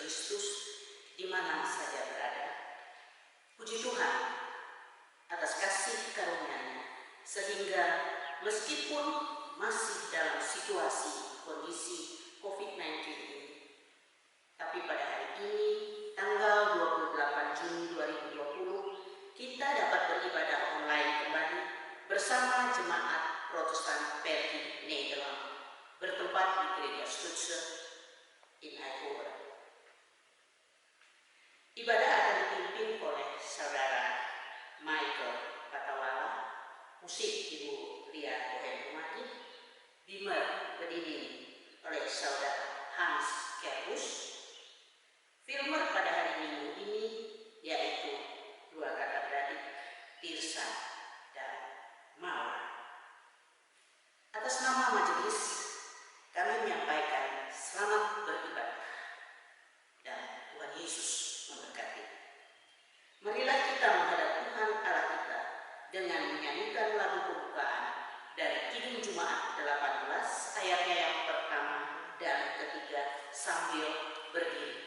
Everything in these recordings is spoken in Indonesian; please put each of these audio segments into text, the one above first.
Kristus di mana saja berada. Puji Tuhan atas kasih karunia-Nya, sehingga meskipun masih dalam situasi kondisi COVID-19 ini, tapi pada hari ini, tanggal 28 Juni 2020, kita dapat beribadah online kembali bersama Jemaat Protestan Pergi Nederland, bertempat di Gereja Stutse in Eindhoven. Ibadah akan dipimpin oleh Saudara Michael Patawala, musik Ibu Lia Kohen-Humadi, bimer berdiri oleh Saudara Hans Kerus, filmer pada hari Minggu ini yaitu dua kakak beradik Tirsa dan Maura. Atas nama majelis, kami menyampaikan selamat beribadah dan Tuhan Yesus memberkati. Marilah kita menghadap Tuhan Allah kita dengan menyanyikan lagu pembukaan dari Kidung Jumaat 18 ayatnya yang pertama dan ketiga sambil berdiri.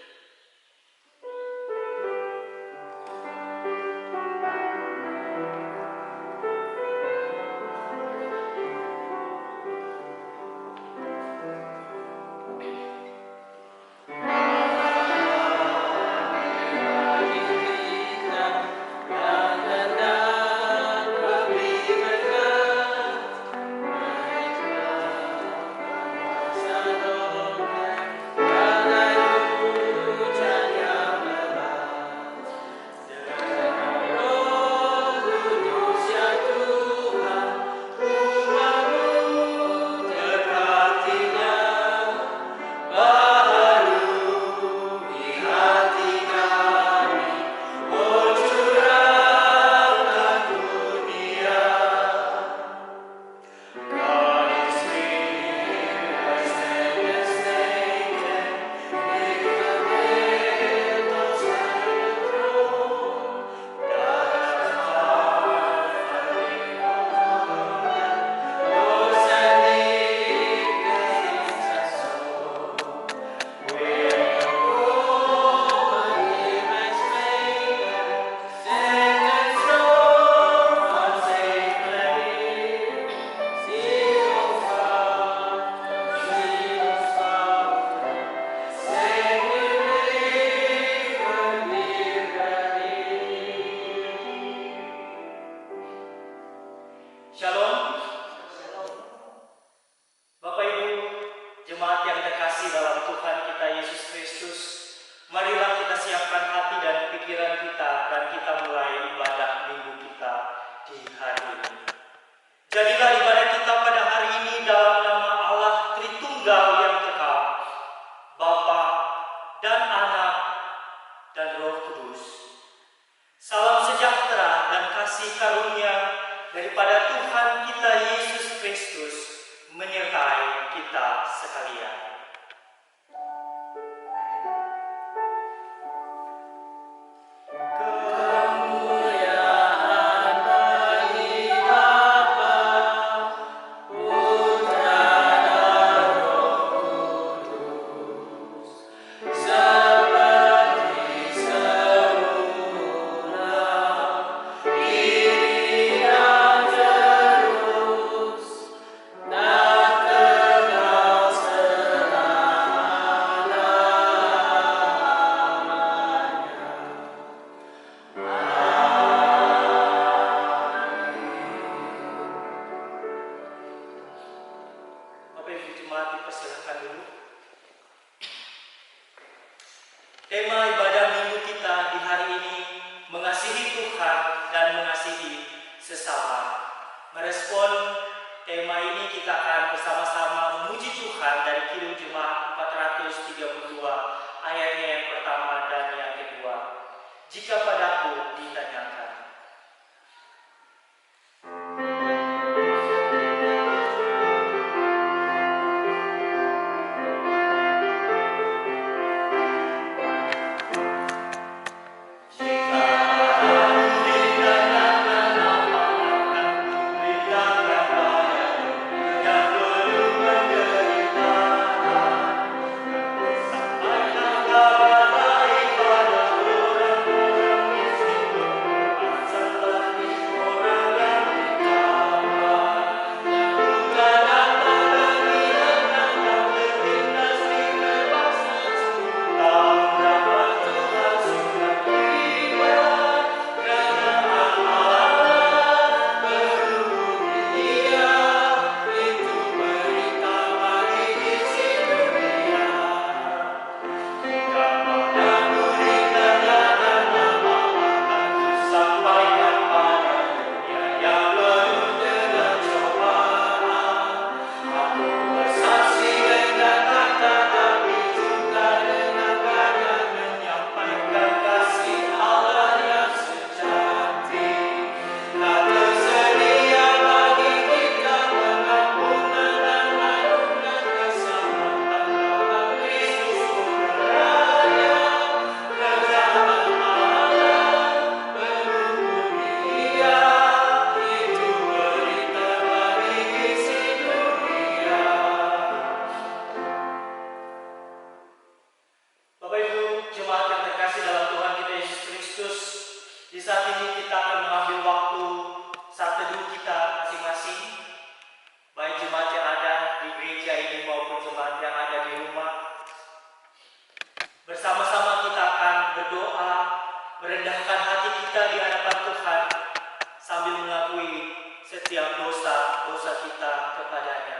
dosa-dosa kita kepadanya.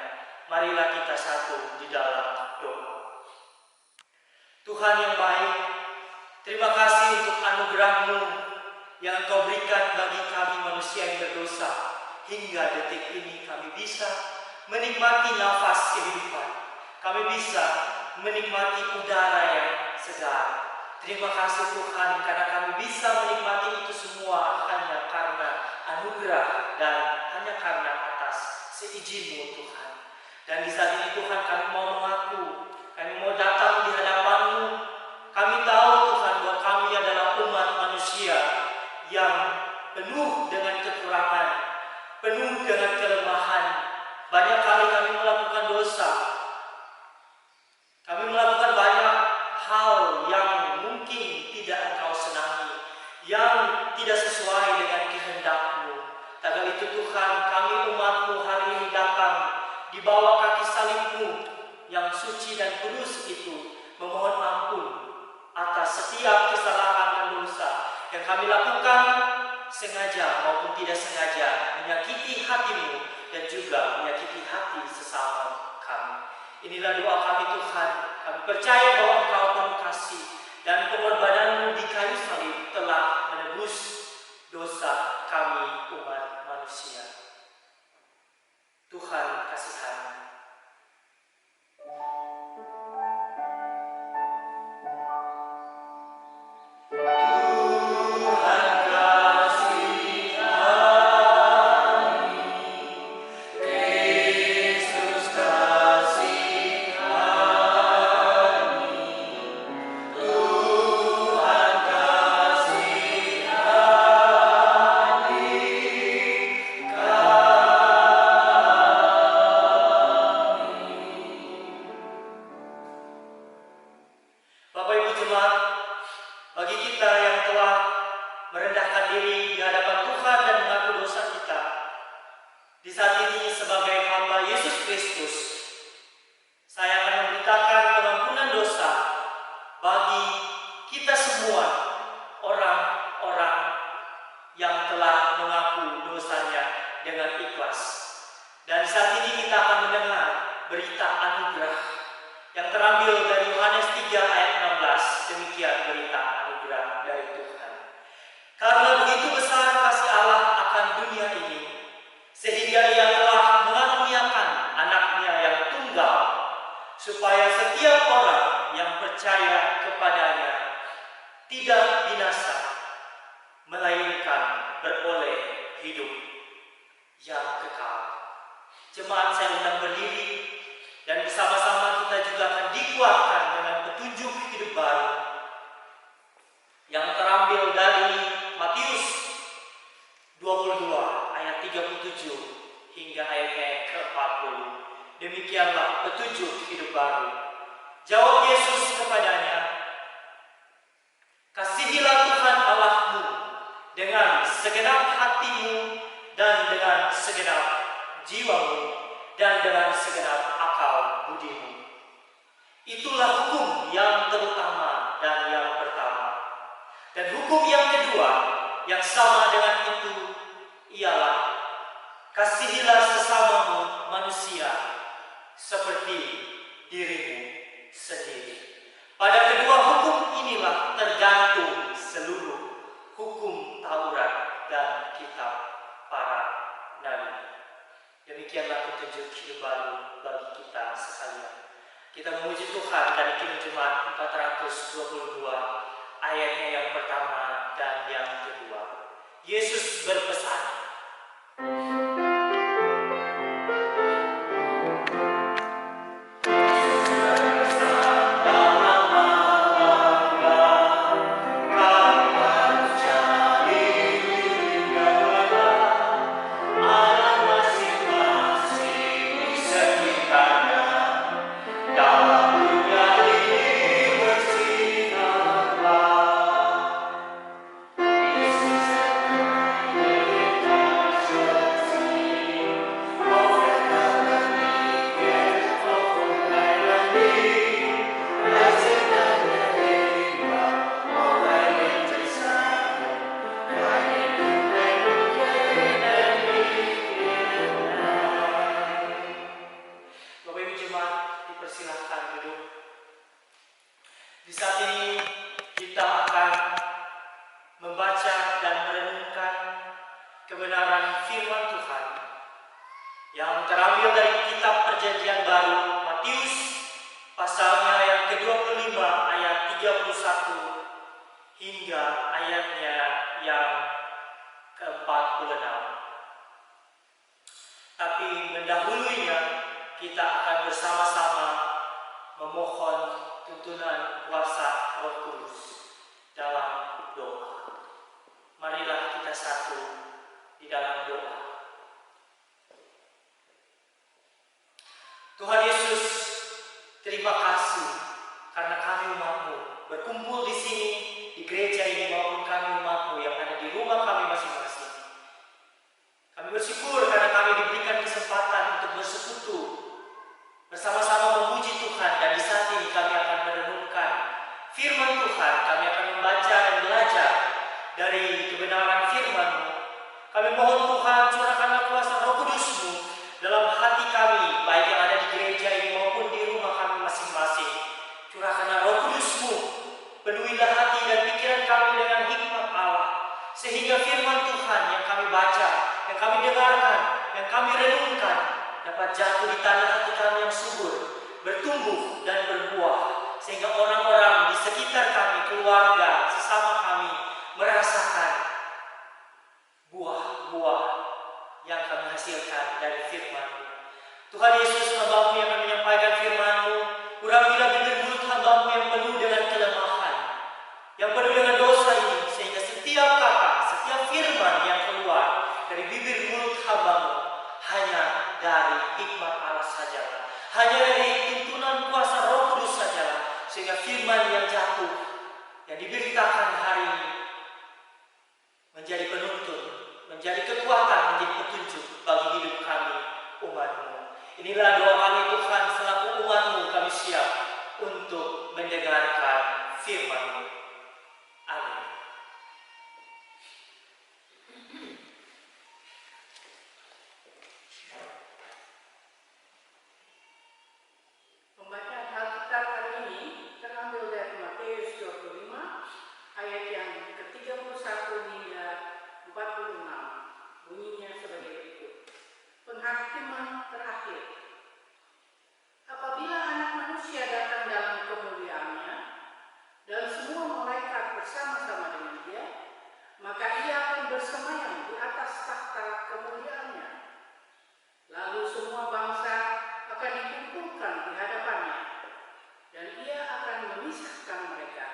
Marilah kita satu di dalam doa. Tuhan yang baik, terima kasih untuk anugerah-Mu yang Engkau berikan bagi kami manusia yang berdosa. Hingga detik ini kami bisa menikmati nafas kehidupan. Kami bisa menikmati udara yang segar. Terima kasih Tuhan karena kami bisa menikmati itu semua hanya karena anugerah dan hanya karena atas seizin-Mu Tuhan. Dan di saat ini Tuhan kami mau mengaku, kami mau datang di hadapan-Mu. Kami tahu Tuhan bahwa kami adalah umat manusia yang penuh dengan kekurangan, penuh dengan kelemahan. Banyak kali kami melakukan dosa. Kami melakukan banyak hal yang mungkin tidak Engkau senangi, yang tidak sesuai dengan kehendak-Mu. Tagal itu Tuhan, kami umat-Mu hari ini datang di bawah kaki salib-Mu yang suci dan kudus itu, memohon ampun atas setiap kesalahan dan dosa yang kami lakukan sengaja maupun tidak sengaja, menyakiti hati-Mu dan juga menyakiti hati sesama kami. Inilah doa kami Tuhan. Kami percaya bahwa Engkau penuh kasih dan pengorbanan-Mu di kayu salib telah menebus dosa kami umat manusia. Tuhan kasihani. Supaya setiap orang yang percaya kepadanya tidak binasa, melainkan beroleh hidup yang kekal. Jemaat saya undang berdiri dan bersama-sama kita juga akan dikuatkan dengan petunjuk hidup baru yang terambil dari Matius 22 ayat 37 hingga ayat ke-40. Demikianlah petunjuk hidup baru. Jawab Yesus kepadanya, "Kasihilah Tuhan Allahmu dengan segenap hatimu dan dengan segenap jiwamu dan dengan segenap akal budimu." Itulah hukum yang terutama dan yang pertama. Dan hukum yang kedua yang sama dengan itu ialah, "Kasihilah sesamamu manusia seperti dirimu sendiri." Pada kedua hukum inilah tergantung seluruh hukum Taurat dan kitab para nabi. Demikianlah petunjuk hidup baru bagi kita sekalian. Kita memuji Tuhan dari Kidung Jemaat 422 ayatnya yang pertama dan yang kedua. Yesus berpesan, Yesus yang terambil dari kitab Perjanjian Baru Matius pasalnya yang ke-25 ayat 31 hingga ayatnya yang ke-46. Tapi mendahulunya kita akan bersama-sama memohon tuntunan kuasa Roh Kudus dalam doa. Marilah kita satu di dalam doa. Tuhan Yesus, terima kasih karena kami umat-Mu berkumpul di sini, di gereja ini maupun kami umat-Mu yang ada di rumah kami masing-masing. Kami bersyukur karena kami diberikan kesempatan untuk bersekutu, bersama-sama memuji Tuhan, dan di saat ini kami akan merenungkan firman Tuhan. Kami akan membaca dan belajar dari kebenaran firman-Mu. Kami mohon Tuhan, curahkanlah kuasa Roh Kudus-Mu dalam hati kami, baik yang ada di gereja ini maupun di rumah kami masing-masing. Curahkanlah Roh Kudus-Mu, penuhilah hati dan pikiran kami dengan hikmat Allah, sehingga firman Tuhan yang kami baca, yang kami dengarkan, yang kami renungkan dapat jatuh di tanah hati kami yang subur, bertumbuh dan berbuah, sehingga orang-orang di sekitar kami, keluarga, sesama kami merasakan buah-buah yang kami hasilkan dari firman-Mu. Tuhan Yesus, hamba-Mu yang akan menyampaikan firman-Mu, urapilah bibir mulut hamba-Mu yang penuh dengan kelemahan, yang penuh dengan dosa ini, sehingga setiap kata, setiap firman yang keluar dari bibir mulut hamba-Mu hanya dari hikmat Allah sajalah, hanya dari tuntunan kuasa Roh Kudus sajalah, sehingga firman yang jatuh, yang diberitakan hari ini menjadi penuntun, menjadi kekuatan, menjadi petunjuk bagi hidup kami, umat-Mu. Inilah doa kami Tuhan, selaku umat-Mu kami siap untuk mendengarkan firman-Mu. Amin. Pembacaan Alkitab hari ini terambil dari Matius 25 ayat yang ke-31 hingga 46. Bunyinya sebagai berikut. Penghakiman terakhir. Apabila Anak Manusia datang dalam kemuliaannya dan semua malaikat bersama-sama dengan Dia, maka Ia akan bersemayam di atas takhta kemuliaannya. Lalu semua bangsa akan dikumpulkan di hadapannya, dan Ia akan memisahkan mereka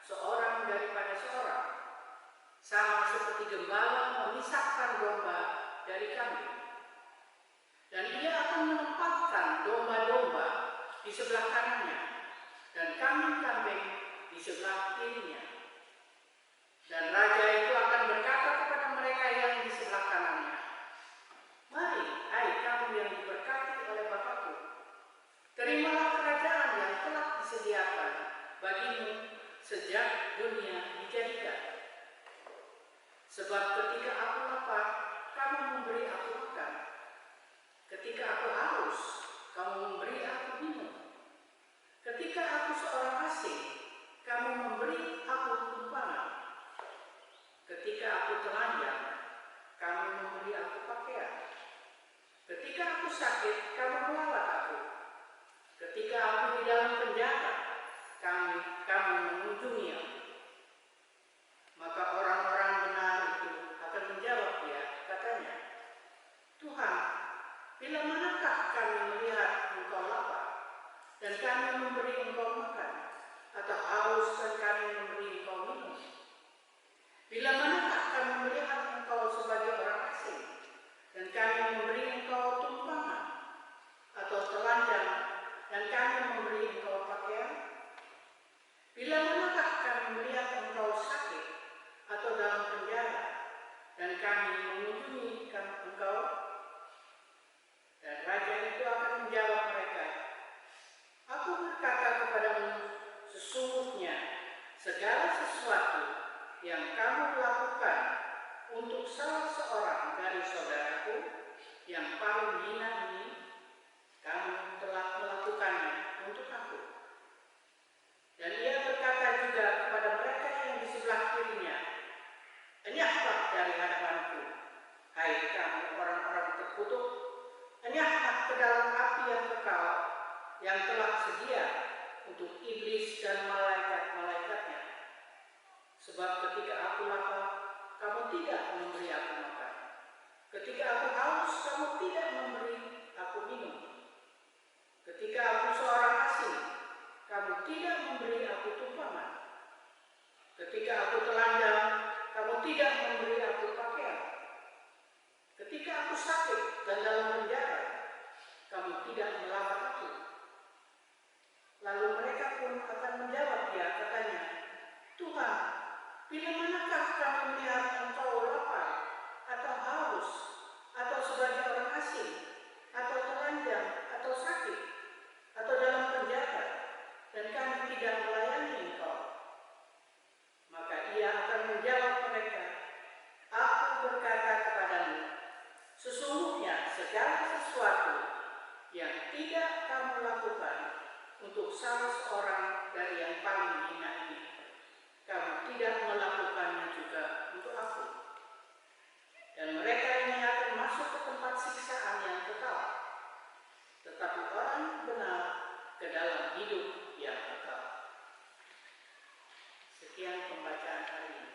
seorang daripada seorang, sama seperti gembala memisahkan domba dari kambing. Dan Ia akan menempatkan domba-domba di sebelah kanannya dan kambing-kambing di sebelah kirinya. Dan Raja itu akan berkata kepada mereka yang di sebelah kanannya, "Mari, hai kamu yang diberkati oleh Bapa-Ku, terimalah kerajaan yang telah disediakan bagimu sejak dunia dijadikan. Sebab ketika aku lapar, kamu memberi aku makan. Ketika aku haus, kamu memberi aku minum. Ketika aku seorang asing, kamu memberi aku tumpangan. Ketika aku telanjang, kamu memberi aku pakaian. Ketika aku sakit, kamu merawat aku. Ketika aku di dalam penjara, kamu mengunjungi aku." Maka orang-orang benar itu akan menjawab Dia, katanya, "Tuhan, bila manakah kami melihat Engkau lapar dan kami memberi Engkau makan, atau haus dan kami memberi Engkau minum? Bila manakah kami melihat Engkau sebagai orang asing dan kami memberi Engkau tumpangan, atau telanjang dan kami memberi Engkau pakaian? Bila manakah kami melihat Engkau sakit atau dalam penjara dan kami mengunjungi Engkau?" Dan Raja itu akan menjawab mereka, "Aku berkata kepadamu, sesungguhnya segala sesuatu yang kamu lakukan untuk salah seorang dari saudaraku yang paling hina ini, kamu telah melakukannya untuk aku." Dan Ia berkata juga kepada mereka yang di sebelah kirinya, "Enyahlah dari hadapanku, hai kamu orang-orang terkutuk, yang telah sedia untuk iblis dan malaikat-malaikatnya. Sebab ketika aku lapar, kamu tidak memberi aku makan. Ketika aku haus, kamu tidak memberi aku minum. Ketika aku seorang asing, kamu tidak memberi aku tumpangan. Ketika aku telanjang, kamu tidak memberi aku pakaian. Ketika aku sakit dan dalam penjara, kamu tidak melamar aku. Lalu mereka pun akan menjawab dia, katanya, Tuhan, bila manakah kami melihat engkau lapar, atau haus, atau sebagai orang asing, atau telanjang, atau sakit, atau dalam penjara, dan kami tidak melayani engkau? Maka ia akan menjawab mereka, Aku berkata kepadamu, sesungguhnya segala sesuatu yang tidak kamu lakukan untuk salah seorang dari yang paling hina ini, kamu tidak melakukannya juga untuk aku. Dan mereka ini akan masuk ke tempat siksaan yang kekal, tetapi orang benar ke dalam hidup yang kekal. Sekian pembacaan hari ini.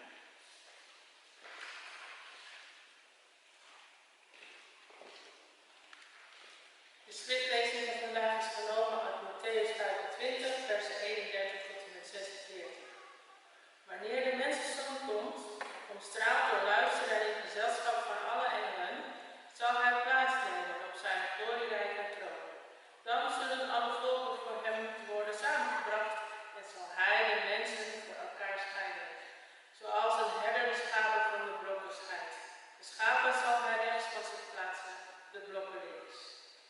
De schriftlezing van vandaag is genomen uit Mattheüs 25, versen 31 tot en met 46. Wanneer de mensenzoon komt, omstraald door luisteraar in gezelschap van alle engelen, zal hij plaatsnemen op zijn glorierijke troon. Dan zullen alle volken voor hem worden samengebracht en zal hij de mensen voor elkaar scheiden, zoals een herder de schapen van de blokken scheidt. De schapen zal hij rechts van zich plaatsen, de blokken links.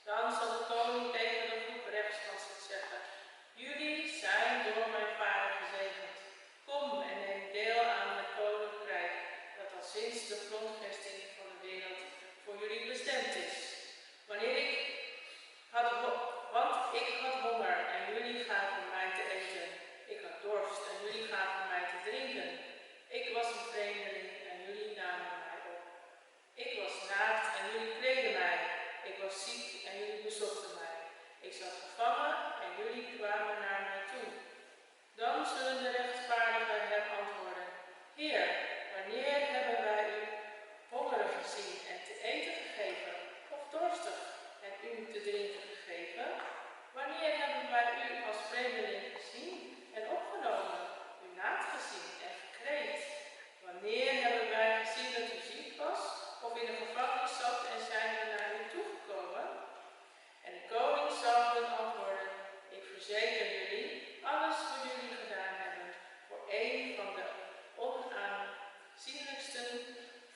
Dan zal de koning tegen de groep rechts van zich zeggen, jullie zijn door mijn vader gezegend. Kom en neem deel aan het koninkrijk dat al sinds de grondvesting van de wereld voor jullie bestemd is. Want ik had honger en jullie gaven mij te eten. Ik had dorst en jullie gaven mij te drinken. Ik was een vreemdeling en jullie namen mij op. Ik was naakt en jullie kleden mij. Ik was ziek en jullie bezochten mij. Ik zat gevangen en jullie kwamen naar mij toe. Dan zullen de rechtvaardigen hem antwoorden, Heer, wanneer hebben wij u hongerig gezien en te eten gegeven, of dorstig en u te drinken gegeven? Wanneer hebben wij u als vreemdeling gezien en opgenomen, u naakt gezien en gekleed? Wanneer hebben wij gezien dat u ziek was, of in de gevangenis zat en zijn we naar u toegekomen? En de koning zal hun antwoorden, ik verzeker jullie, alles wat jullie gedaan hebben voor een van de onaanzienlijksten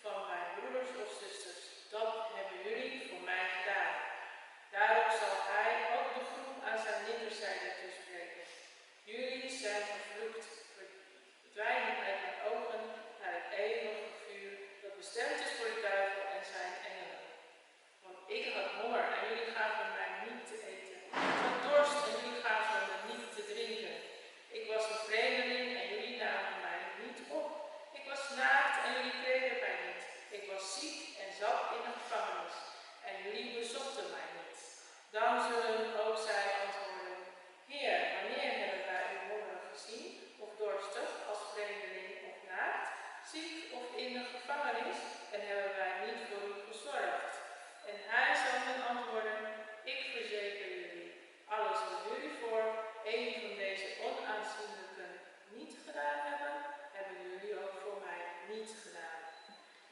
van mijn broeders of zusters, dat hebben jullie voor mij gedaan. Daarop zal hij ook de groep aan zijn linkerzijde toespreken. Jullie zijn vervloekt, verdwijnen uit mijn ogen naar het eeuwige vuur dat bestemd is voor de duivel en zijn engelen. Want ik had honger en jullie gaven mij niet te eten. Ik had dorst en jullie gaven me niet te drinken. Ik was een vreemdeling en jullie namen mij niet op. Ik was naakt en jullie kleden mij niet. Ik was ziek en zat in de gevangenis en jullie bezochten mij niet. Dan zullen ook zij antwoorden, Heer, wanneer hebben wij u hongerig gezien of dorstig als vreemdeling of naakt, ziek of in de gevangenis en hebben wij niet voor u gezorgd? En hij zal hen antwoorden, ik verzeker jullie, alles wat jullie voor een van deze onaanzienlijken niet gedaan hebben, hebben jullie ook voor mij niet gedaan.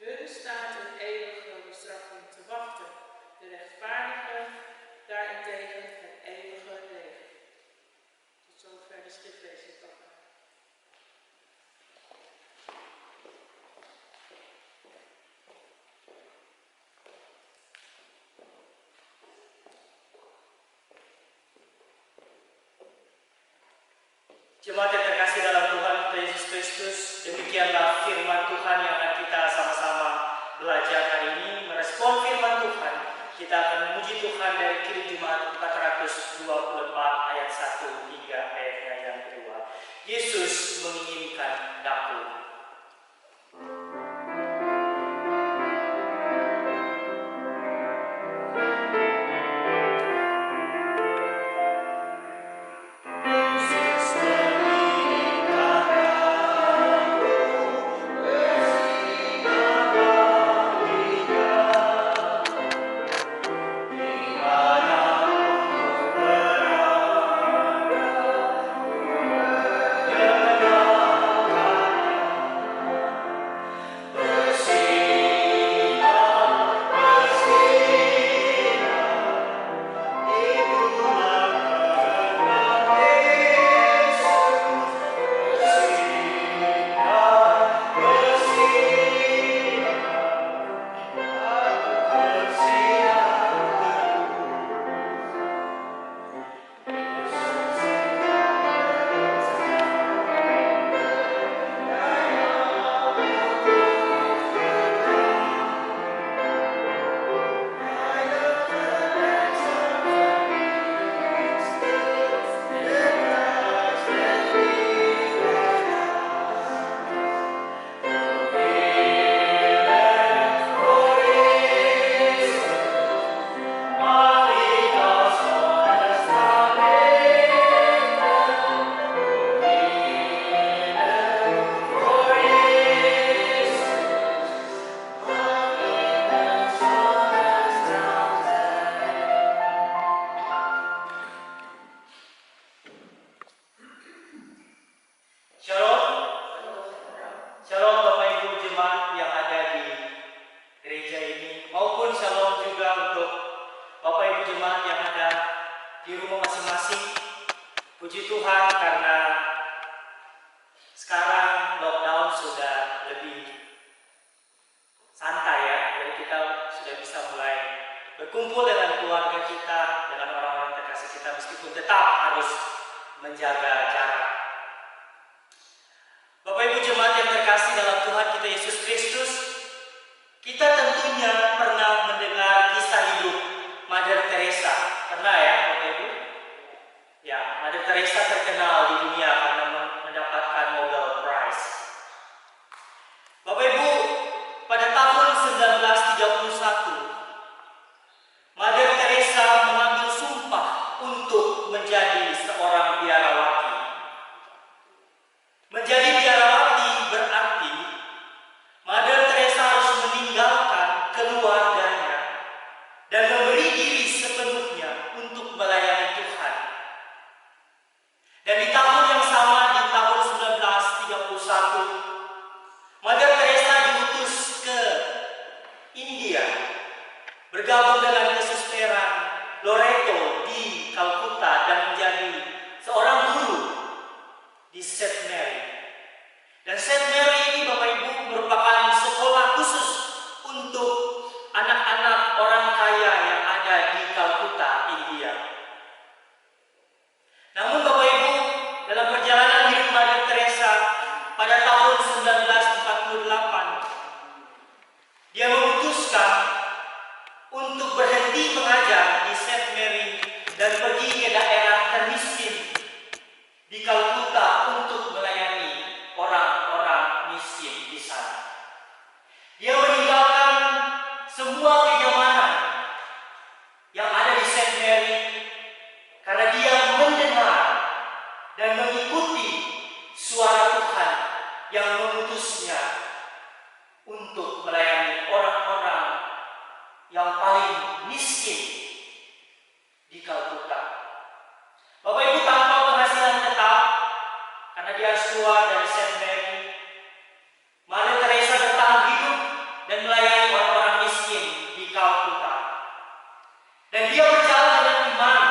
Hun staat een eeuwige bestraffing te wachten, de rechtvaardigen daarentegen het eeuwige leven. Tot zover de schriftlezing van vandaag. Jemaat yang terkasih dalam Tuhan kita Yesus Kristus, demikianlah firman Tuhan yang akan kita sama-sama belajar hari ini. Merespon firman Tuhan, kita akan memuji Tuhan dari Kirim Jumat 424 ayat 1 hingga ayatnya yang kedua. Yesus menginginkan daku. di rumah masing-masing. Puji Tuhan karena sekarang lockdown sudah lebih santai ya. Jadi kita sudah bisa mulai berkumpul dengan keluarga kita, dengan orang-orang terkasih kita, meskipun tetap harus menjaga jarak. Bapak Ibu jemaat yang terkasih dalam Tuhan kita Yesus Kristus, kita tentunya pernah mendengar kisah hidup Mother Teresa. Pernah ya Bapak Ibu? Ya, Mother Teresa terkenal di dunia karena mendapatkan Nobel Prize. Bapak Ibu, pada tahun 1931, Mother Teresa mengambil sumpah untuk menjadi seorang biarawati. Menjadi biarawati berarti Mother Teresa harus meninggalkan keluarganya dan memberi diri sepenuhnya untuk melayani Tuhan. Dan di tahun yang sama, di tahun 1931, Mother Teresa diutus ke India, bergabung dengan kesusteran Loreto di Calcutta dan menjadi seorang guru di St. Mary. Dan St. Mary ini Bapak Ibu merupakan sekolah khusus untuk anak-anak orang kaya yang ada di Calcutta, India. Namun Bapak Ibu, dalam perjalanan hidup Mother Teresa pada tahun 1948, dia memutuskan untuk berhenti mengajar di St. Mary dan pergi ke daerah termiskin di Calcutta untuk melayani orang-orang miskin di sana. Dia meninggalkan semua kenyamanan yang ada di St. Mary karena dia mendengar dan mengikuti suara Tuhan yang mengutusnya untuk melayani orang-orang yang paling miskin di Calcutta. Bapak Ibu, tanpa penghasilan tetap, karena dia harus keluar dari St. Mary, Mother Teresa bertahan hidup dan melayani orang-orang miskin di Calcutta. Dan dia berjalan dengan iman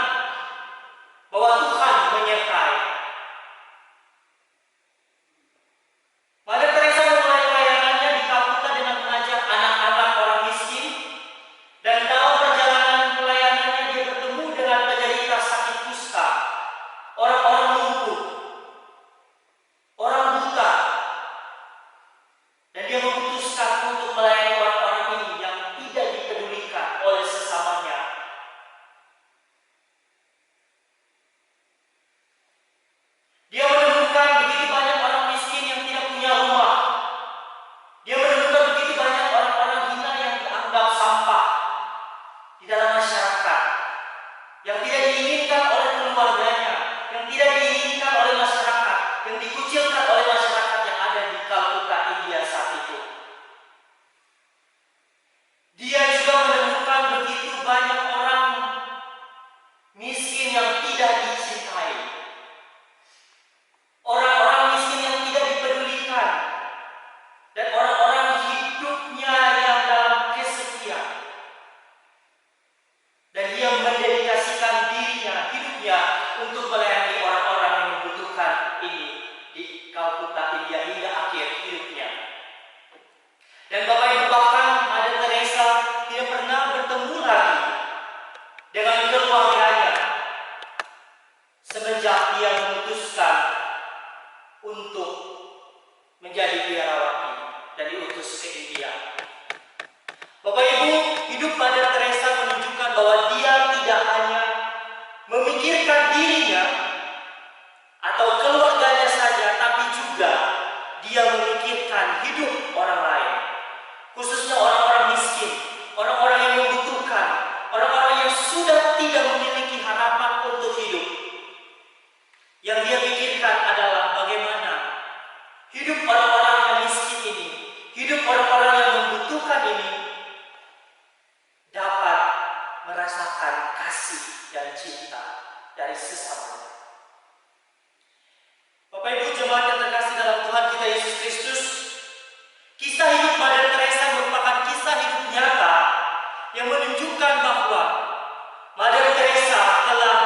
bahwa Tuhan menyertai. Mother Teresa memulai pelayanannya di Calcutta dengan mengajar anak-anak orang miskin, dan dalam perjalanan pelayanannya dia bertemu dengan penderita sakit kusta, orang-orang lumpuh, orang buta, dan dia memutuskan untuk melayani orang-orang ini yang tidak dipedulikan oleh sesamanya. Dia menemukan begitu banyak orang miskin yang tidak punya rumah. Dia menemukan begitu banyak orang-orang hina yang dianggap sampah di dalam masyarakat, yang tidak diinginkan oleh keluarganya, yang tidak diinginkan oleh masyarakat, yang dikucilkan oleh masyarakat yang ada di Calcutta, India saat itu. Dia juga menemukan begitu banyak orang miskin yang tidak dicintai, orang-orang miskin yang tidak dipedulikan, dan orang-orang hidupnya yang dalam kesepian. Dan dia mendedikasikan hidupnya untuk melayani orang-orang yang membutuhkan ini di Calcutta, India hingga akhir hidupnya. Dan Bapak Ibu, bahkan Mother Teresa tidak pernah bertemu lagi dengan keluarganya semenjak dia memutuskan untuk menjadi biarawati dan diutus ke India. Bapak Ibu, hidup Mother Teresa menunjukkan bahwa dia tidak hanya memikirkan dirinya atau keluarganya saja, tapi juga dia memikirkan hidup orang lain, khususnya orang-orang miskin, orang-orang yang membutuhkan, orang-orang yang sudah tidak memiliki harapan untuk hidup. Yang dia pikirkan adalah bagaimana hidup orang-orang yang miskin ini, hidup orang-orang yang membutuhkan ini dapat merasakan kasih dan cinta dari sesamanya. Bapak Ibu jemaat yang terkasih dalam Tuhan kita Yesus Kristus, kisah hidup Mother Teresa merupakan kisah hidup nyata yang menunjukkan bahwa Mother Teresa telah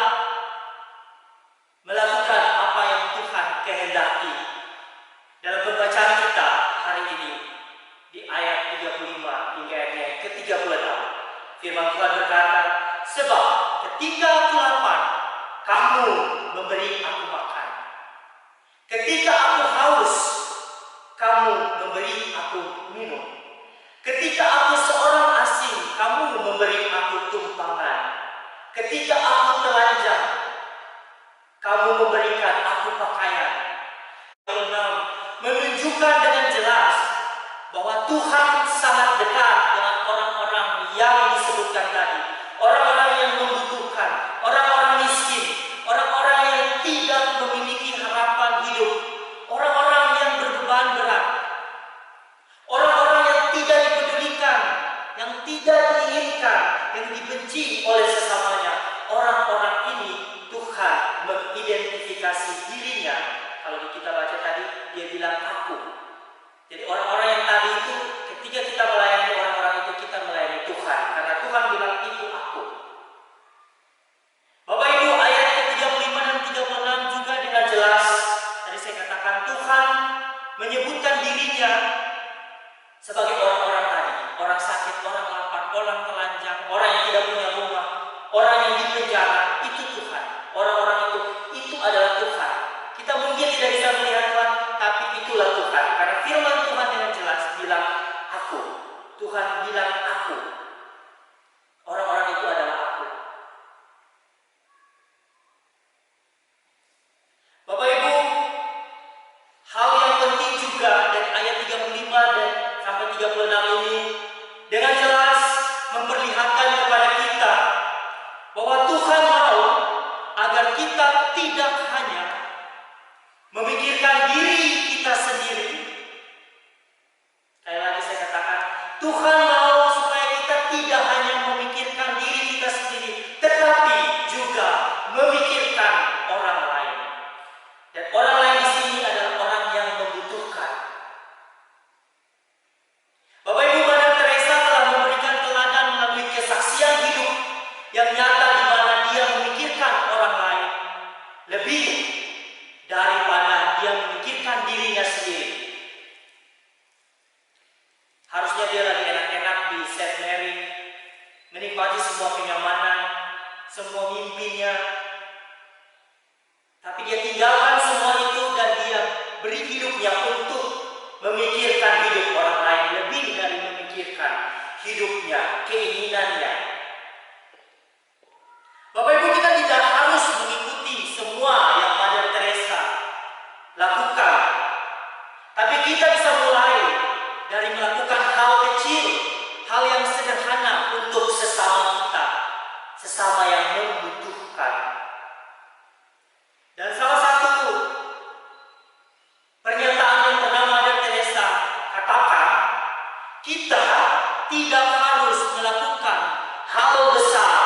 kamu memberi aku makan. Ketika aku haus, kamu memberi aku minum. Ketika aku seorang asing, kamu memberi aku tumpangan. Ketika aku telanjang, kamu memberikan aku pakaian. Menunjukkan dengan jelas bahwa Tuhan sangat dekat dengan orang-orang yang disebutkan tadi. Orang-orang yang membutuhkan, orang-orang miskin, orang-orang yang tidak memiliki harapan hidup, orang-orang yang berbeban berat, orang-orang yang tidak dipedulikan, yang tidak diinginkan, yang dibenci oleh sesamanya. Orang-orang ini Tuhan mengidentifikasi dirinya. Kalau kita baca tadi, dia bilang aku. Jadi orang-orang yang tadi itu, ketika kita melayani orang-orang itu, kita melayani Tuhan. Karena Tuhan bilang itu aku. Bapak Ibu, ayat ke-35 dan 36 juga dengan jelas. Tadi saya katakan Tuhan menyebutkan dirinya sebagai orang-orang tadi. Orang sakit, orang lapar, orang telanjang, orang yang tidak punya rumah, orang yang di penjara. Itu Tuhan. Orang-orang itu adalah Tuhan. Kita mungkin tidak bisa melihat Tuhan, tapi itulah Tuhan. Karena firman Tuhan dengan jelas bilang aku. Tuhan bilang aku. Orang-orang itu adalah aku. Bapak Ibu, hal yang penting juga dari ayat 35 dan sampai 36 ini dengan jelas memperlihatkan kepada kita bahwa Tuhan mau agar kita tidak hanya memikirkan diri kita sendiri. Sekali lagi saya katakan, Tuhan mau supaya kita tidak hanya memikirkan diri kita sendiri, tetapi juga memikirkan orang lain. Dan orang lain di sini adalah orang yang membutuhkan. Bapak Ibu, Mother Teresa telah memberikan teladan melalui kesaksian hidup yang nyata di mana dia memikirkan orang lain lebih daripada dia memikirkan dirinya sendiri. Harusnya dia lagi enak-enak di St. Mary, menikmati semua kenyamanan, semua mimpinya. Tapi dia tinggalkan semua itu dan dia beri hidupnya untuk memikirkan hidup orang lain lebih dari memikirkan hidupnya, keinginannya. Bapak Ibu, kita tidak harus mengikuti semua yang Mother Teresa lakukan. Tapi kita bisa mulai dari melakukan hal kecil, hal yang sederhana untuk sesama kita, sesama yang membutuhkan. Dan salah satu pernyataan yang pernah Mother Teresa katakan, kita tidak harus melakukan hal besar,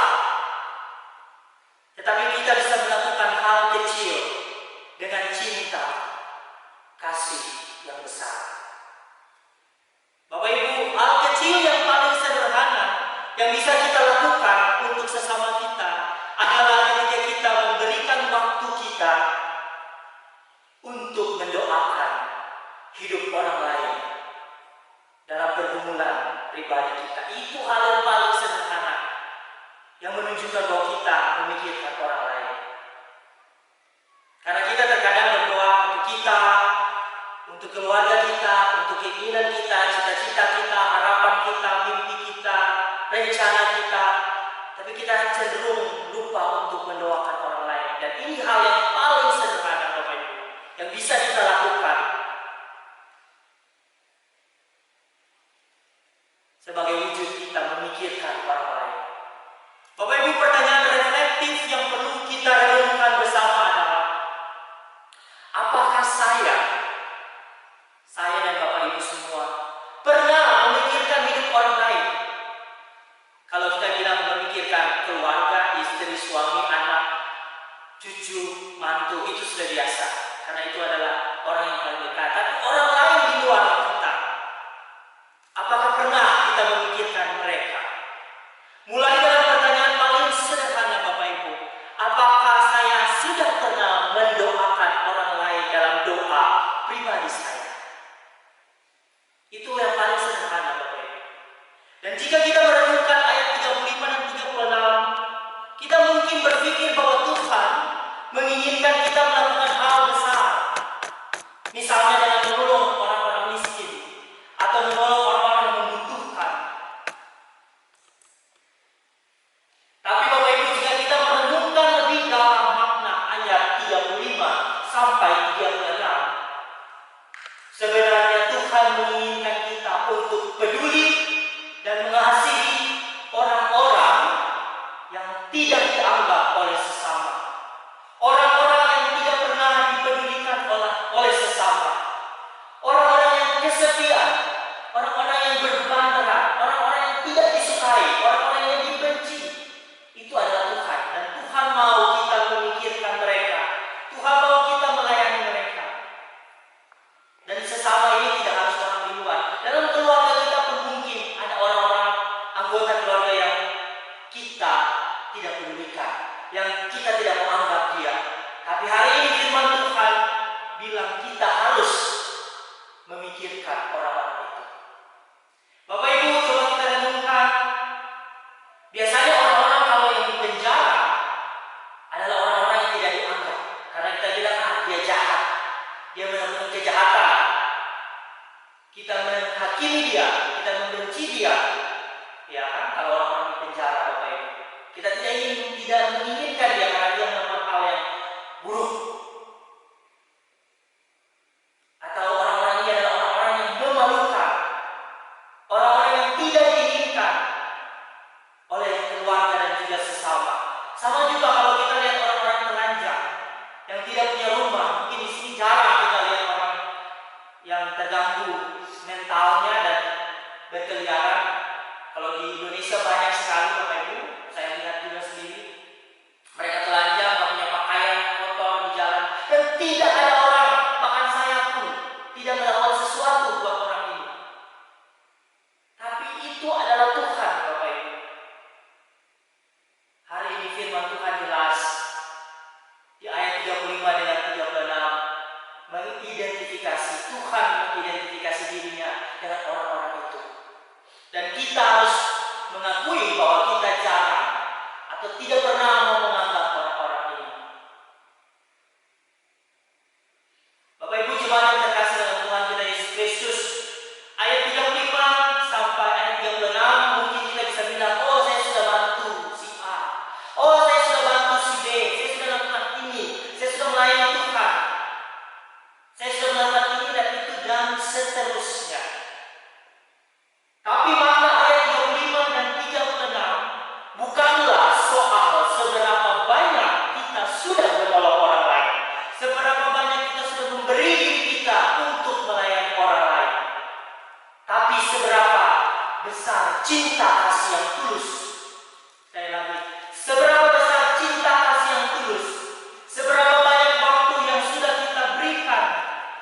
tetapi kita bisa melakukan hal kecil dengan cinta, kasih yang besar. Bapak Ibu, hal kecil yang paling sederhana yang bisa kita lakukan untuk sesama kita adalah ketika kita memberikan waktu kita untuk mendoakan hidup orang lain dalam pergumulan pribadi kita. Itu hal yang paling sederhana yang menunjukkan bahwa kita memikirkan orang lain. Karena kita terkadang berdoa untuk kita, untuk keluarga kita, untuk keinginan kita, cita-cita kita, harapan kita, mimpi kita, rencana kita. Tapi kita cenderung lupa untuk mendoakan orang lain. Dan ini hal yang paling sederhana Bapak Ibu, yang bisa kita lakukan sebagai wujud kita memikirkan orang lain. Bapak Ibu, pertanyaan reflektif yang perlu kita renungkan bersama adalah, apakah saya dan Bapak Ibu semua pernah memikirkan hidup orang lain? Kalau kita bilang memikirkan keluarga, istri, suami, anak, cucu, mantu, itu sudah biasa. Karena itu adalah orang menyembunyikan, yang kita tidak mau anggap dia. Tapi hari ini firman Tuhan bilang kita harus memikirkan orang-orang itu. Bapak Ibu, coba kita renungkan. Biasanya orang-orang kalau yang dipenjara adalah orang-orang yang tidak dianggap. Karena kita bilang, dia jahat, dia melakukan kejahatan. Kita menghakimi dia, kita membenci dia. Ya kan, kalau orang-orang dipenjara, Bapak Ibu, kita tidak menginginkan dia karena dia melakukan hal yang buruk. Atau orang-orang ini adalah orang-orang yang memalukan, orang-orang yang tidak diinginkan oleh keluarga dan juga sesama. Sama juga kalau kita lihat orang-orang telanjang yang tidak punya rumah. Mungkin di sini jarang kita lihat orang yang terganggu mentalnya dan berkeliaran. Kalau di Indonesia banyak sekali, Bapak Ibu, saya lihat juga sendiri. Mereka telanjang, nggak punya pakaian, kotor di jalan, dan tidak ada orang, bahkan saya pun tidak melakukan sesuatu buat orang ini. Tapi itu adalah Tuhan, Bapak Ibu. Hari ini firman Tuhan jelas di ayat 35 dan 36 mengidentifikasi, Tuhan mengidentifikasi dirinya dengan orang-orang itu. Dan kita harus mengakui bahwa kita jarang atau tidak pernah mau menganggap orang-orang ini. Bapak Ibu jemaat yang terkasih dalam Tuhan kita Yesus Kristus, ayat 35 sampai ayat 36 mungkin kita bisa bilang, oh saya sudah bantu si A, oh saya sudah bantu si B, saya sudah lakukan ini, saya sudah melayani Tuhan, saya sudah melakukan ini dan itu dan seterusnya. Tapi makna ayat 35 dan 36 bukanlah soal seberapa banyak kita sudah menolong orang lain, seberapa banyak kita sudah memberi diri kita untuk melayani orang lain, tapi seberapa besar cinta kasih yang tulus. Sekali lagi, seberapa besar cinta kasih yang tulus, seberapa banyak waktu yang sudah kita berikan,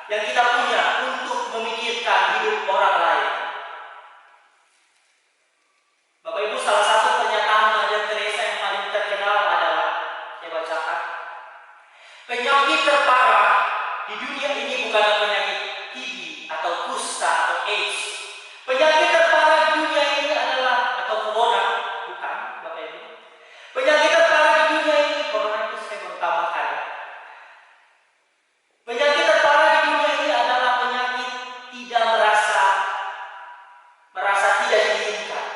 yang kita punya untuk memikirkan hidup orang lain. Bapak Ibu, salah satu pernyataan Mother Teresa yang paling terkenal adalah, saya bacakan, penyakit terparah di dunia ini bukanlah penyakit TB atau kusta atau AIDS. Penyakit terparah di dunia ini adalah, atau corona, bukan Bapak Ibu. Penyakit terparah di dunia ini, corona itu saya baru tambahkan ya. Penyakit terparah di dunia ini adalah penyakit tidak merasa tidak diinginkan,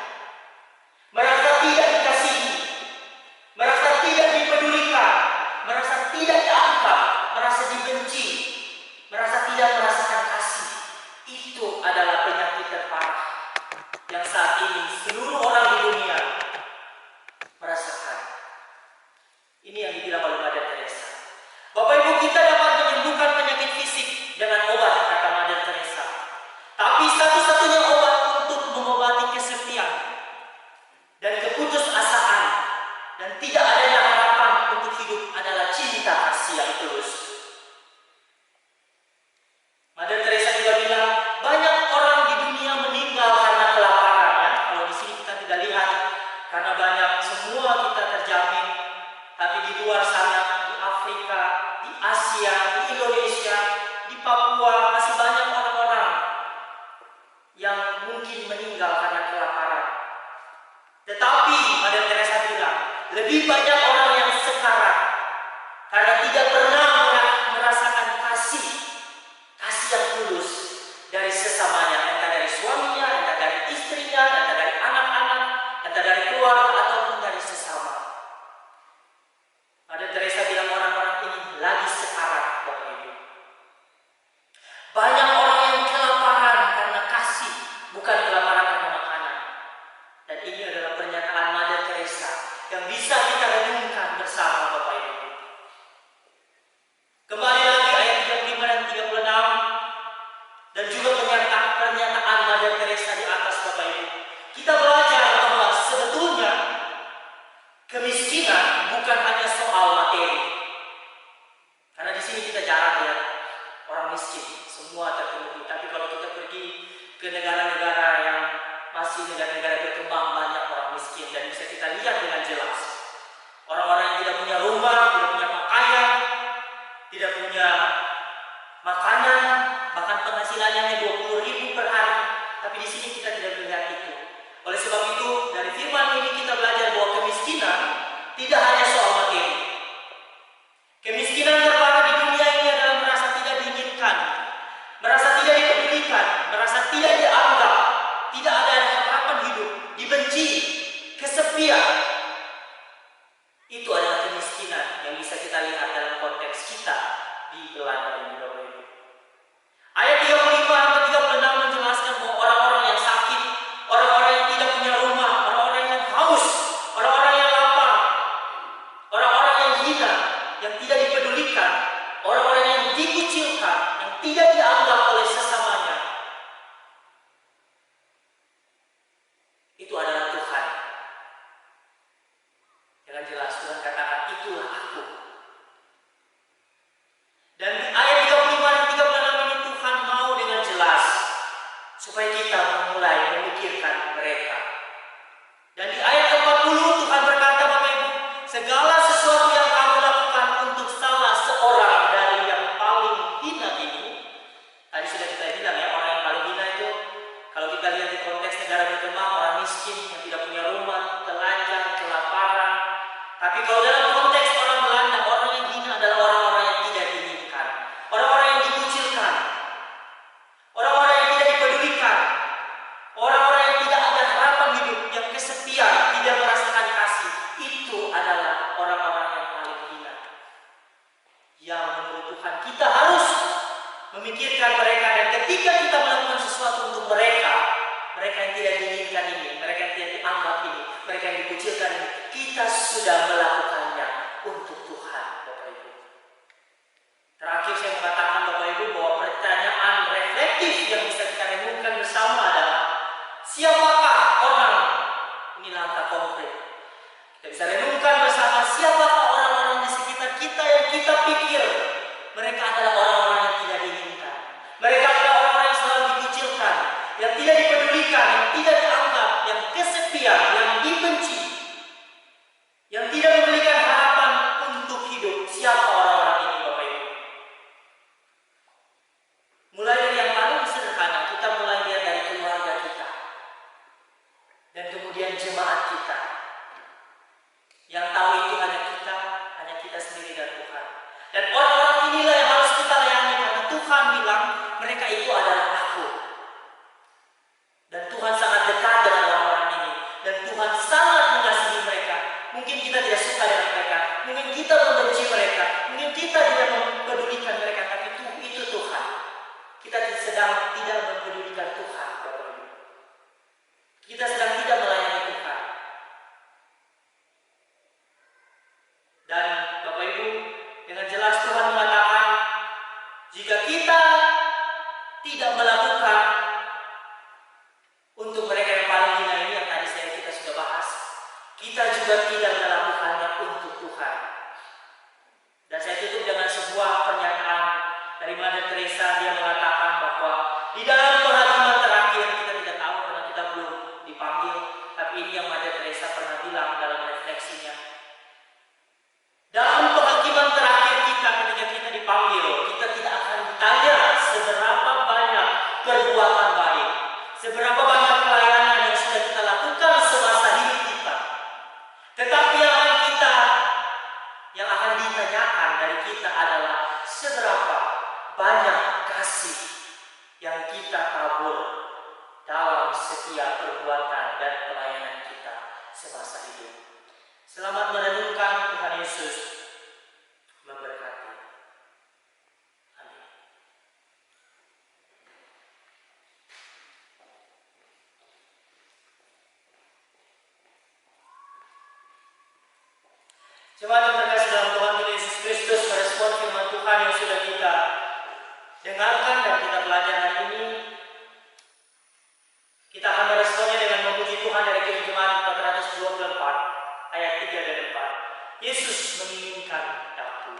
merasa tidak dikasihi, merasa tidak dipedulikan, merasa tidak dianggap, merasa dibenci, merasa tidak merasakan kasih. Itu adalah penyakit terparah yang saat ini seluruh orang di dunia merasakan. Ini yang dibilang oleh Mother Teresa. Bapak Ibu, kita dapat menyembuhkan penyakit fisik dengan obat, kata Mother Teresa. Tapi satu-satunya obat untuk mengobati kesepian dan keputusasaan dan tidak adanya harapan untuk hidup adalah cinta kasih yang tulus. Mother Teresa juga bilang, banyak orang di dunia meninggal karena kelaparan. Ya? Kalau di sini kita tidak lihat, karena banyak semua kita terjamin. Tapi di luar sana, di Afrika, di Asia, di Indonesia, di Papua, masih banyak orang-orang yang mungkin meninggal karena kelaparan. Tetapi Mother Teresa bilang, lebih banyak orang yang sekarat karena tidak pernah merasakan kasih yang tulus dari sesamanya, entah dari suaminya, entah dari istrinya, entah dari anak-anak, entah dari keluarga ataupun dari sesama. Mother Teresa bilang orang-orang ini lagi sekarat, Bapak Ibu. Banyak orang yang kelaparan karena kasih, bukan kelaparan karena makanan. Dan ini adalah pernyataan Mother Teresa yang bisa kita renungkan bersama, Bapak Ibu. Kembali lagi ayat 35 dan 36 dan juga pernyataan Mother Teresa di atas, Bapak Ibu. Kita belajar bahwa sebetulnya kemiskinan bukan hanya soal materi. Karena di sini kita jarang lihat orang miskin, semua terpenuhi. Tapi kalau kita pergi ke negara-negara yang masih negara-negara berkembang, banyak orang miskin dan bisa kita lihat dengan jelas. Orang yang bisa kita lihat dalam konteks kita di Belanda ini, Bapak Ibu. Ayat 35 sampai 36 menjelaskan bahwa orang-orang yang sakit, orang-orang yang tidak punya rumah, orang-orang yang haus, orang-orang yang lapar, orang-orang yang hina, yang tidak dipedulikan, orang-orang yang dikucilkan, yang tidak dianggap oleh sesamanya, itu adalah Tuhan. Dengan jelas Tuhan katakan, itulah aku. Dan di ayat 35 dan 36 ini Tuhan mau dengan jelas supaya kita mulai memikirkan mereka. Dan di ayat 40 Tuhan berkata, Bapak Ibu, segala sesuatu yang kamu lakukan untuk salah seorang dari yang paling hina ini. Tadi sudah kita bilang ya, orang yang paling hina itu kalau kita lihat di konteks negara berkembang, orang miskin yang tidak punya rumah, telanjang, kelaparan. Tapi kalau dalam konteks orang Belanda, orang yang hina adalah orang-orang yang tidak diinginkan, orang-orang yang dikucilkan, orang-orang yang tidak dipedulikan, orang-orang yang tidak ada harapan hidup, yang kesepian, tidak merasakan kasih. Itu adalah orang-orang yang paling hina. Yang menurut Tuhan kita harus memikirkan mereka, dan ketika kita melakukan sesuatu untuk mereka, mereka yang tidak diinginkan ini, mereka yang tidak dianggap ini, mereka yang dikucilkan ini, kita sudah melakukannya untuk Tuhan, Bapak Ibu. Terakhir saya mengatakan, Bapak Ibu, bahwa pertanyaan reflektif yang bisa kita renungkan bersama adalah, siapakah orang? Ini langkah konkret. Kita bisa renungkan bersama, siapakah orang-orang di sekitar kita yang kita pikir mereka adalah orang-orang yang tidak diinginkan. Mereka adalah orang-orang yang selalu dikucilkan, yang tidak dipedulikan, yang tidak dianggap, yang kesepian, yang dibenci, yang tidak memberikan harapan untuk hidup. Siapa orang-orang ini, Bapak Ibu? Mulai dari yang paling sederhana, kita mulai lihat dari keluarga kita, dan kemudian jemaat kita. Yang tahu itu hanya kita sendiri dan Tuhan. Dan orang-orang inilah yang harus kita layani, karena Tuhan bilang mereka itu adalah aku. Dan Tuhan sangat dekat dengan orang-orang ini, dan Tuhan sangat mengasihi mereka. Mungkin kita tidak suka dengan mereka, mungkin kita membenci mereka, mungkin kita tidak mempedulikan mereka, tapi itu Tuhan. Kita sedang tidak mempedulikan Tuhan, Bapak Ibu. Kita sedang tidak melayani Tuhan. Dan Bapak Ibu, dengan jelas Tuhan mengatakan, jika kita tidak melakukan untuk mereka yang paling hina ini, yang tadi kita sudah bahas, kita juga tidak melakukannya untuk Tuhan. Dan saya tutup dengan sebuah pernyataan dari Mother Teresa. Dia mengatakan bahwa di dalam penghakiman terakhir, kita tidak tahu karena kita belum dipanggil, tapi ini yang Mother Teresa pernah bilang dalam refleksinya. Dalam penghakiman terakhir kita, ketika kita dipanggil, kita tidak akan ditanya seberapa banyak perbuatan baik, seberapa banyak pelayanan yang sudah kita lakukan semasa hidup kita. Tetapi yang akan ditanyakan dari kita adalah seberapa banyak kasih yang kita tabur dalam setiap perbuatan dan pelayanan kita semasa hidup. Selamat merenungkan. Tuhan Yesus memberkati. Amin. Jemaat yang terkasih dalam Tuhan kita Yesus Kristus, merespon firman Tuhan yang sudah kita dengarkan dan kita belajar hari ini, kita akan meresponnya dengan memuji Tuhan dari Kejemaat 424 ayat 3 dan 4. Yesus menginginkan aku.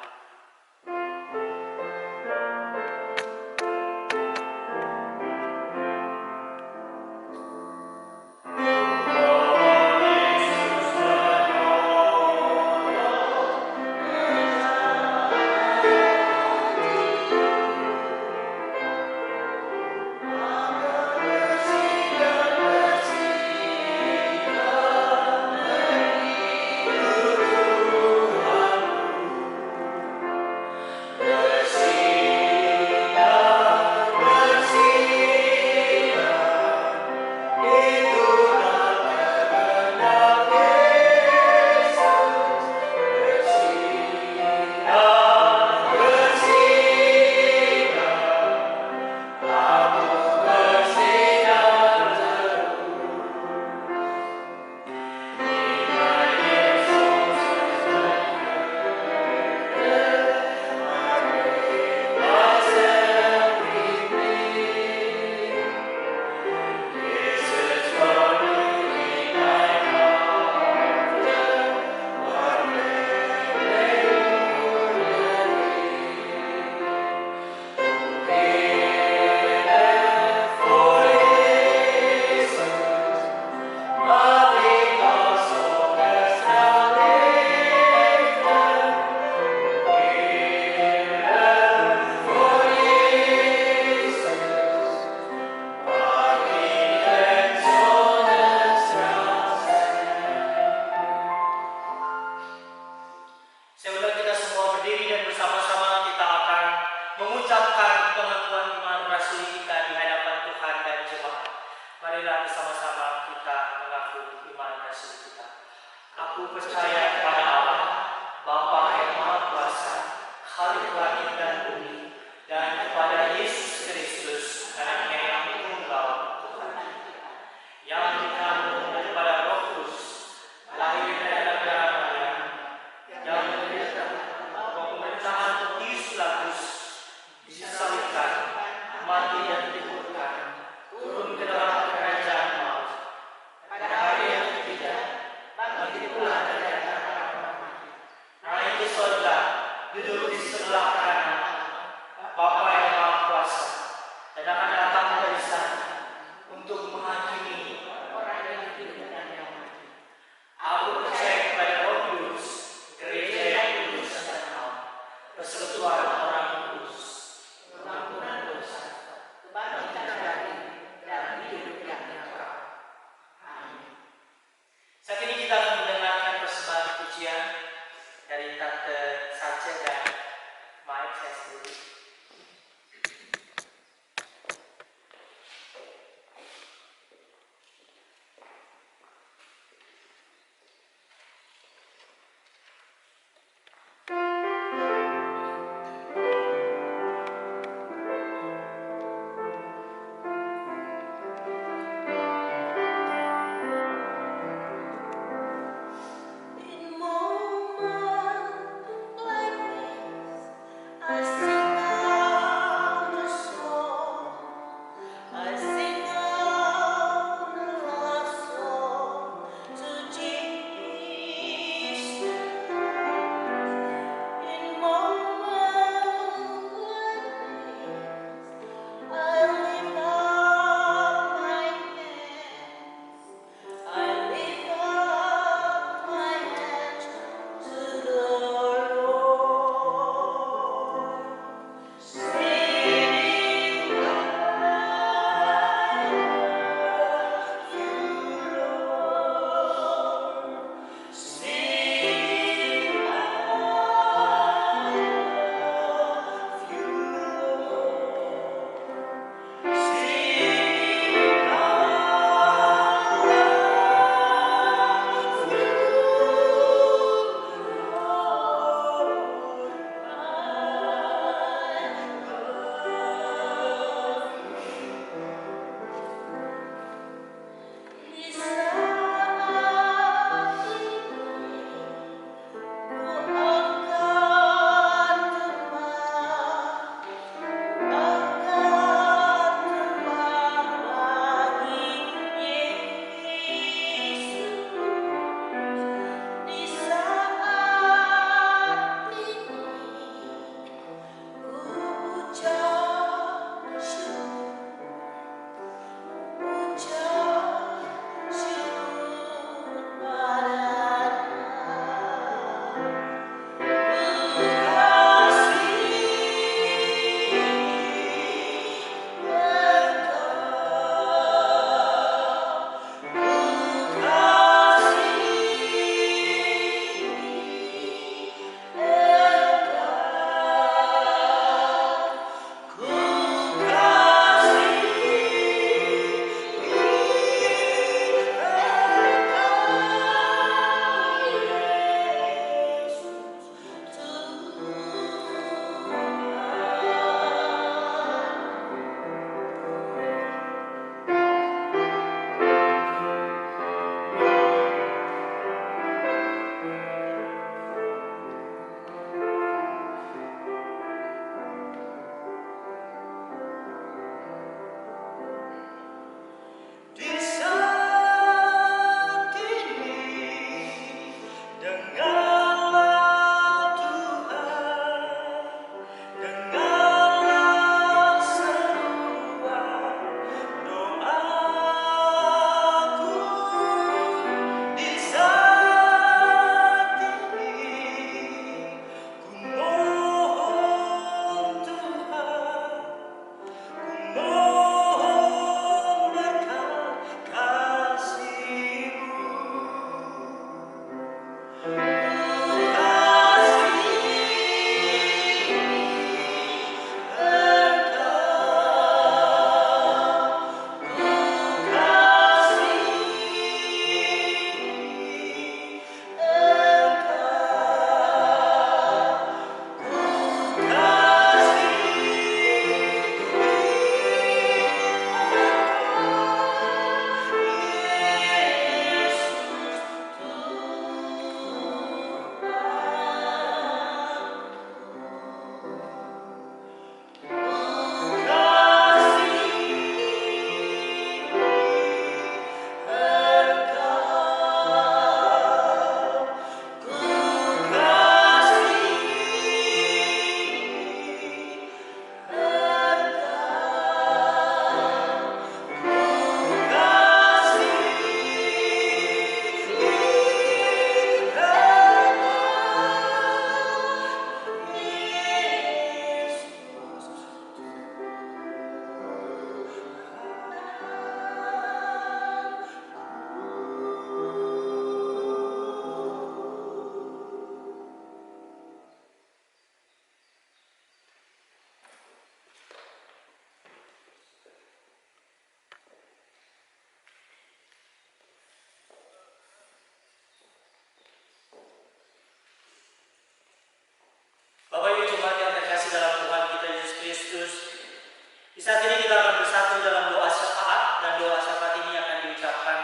Saya undang kita semua berdiri dan bersama-sama kita akan mengucapkan pengakuan iman rasuli kita di hadapan Tuhan dan jemaat. Marilah bersama-sama kita mengaku iman rasuli kita. Aku percaya kepada Allah, Bapa yang Maha Kuasa, Khalik langit dan bumi, dan kepada Yesus Kristus, anaknya yang tunggal Tuhan kita, yang dikandung daripada Roh Kudus, lahir dari darah Maria, yang menderita pemerintahan Pontius Pilatus, disalibkan, mati dan dikuburkan, turun ke dalam kerajaan maut. Pada hari yang ketiga, bangkit pula dari antara orang mati, naik ke surga, duduk di sebelah kanan Bapa yang Maha Kuasa, dan akan datang dari sana untuk menghakimi orang yang hidup dan yang mati. Aku percaya kepada Roh Kudus, gereja yang kudus dan tenang, persekutuan orang kudus, pengampunan dosa, kebangkitan dari dan hidup yang kekal. Amin. Saat ini kita akan mendengarkan persembahan pujian dari Tante Sace dan Mike saya sendiri. In moments like this, I sing. Di saat ini kita akan bersatu dalam doa syafaat, dan doa syafaat ini akan diucapkan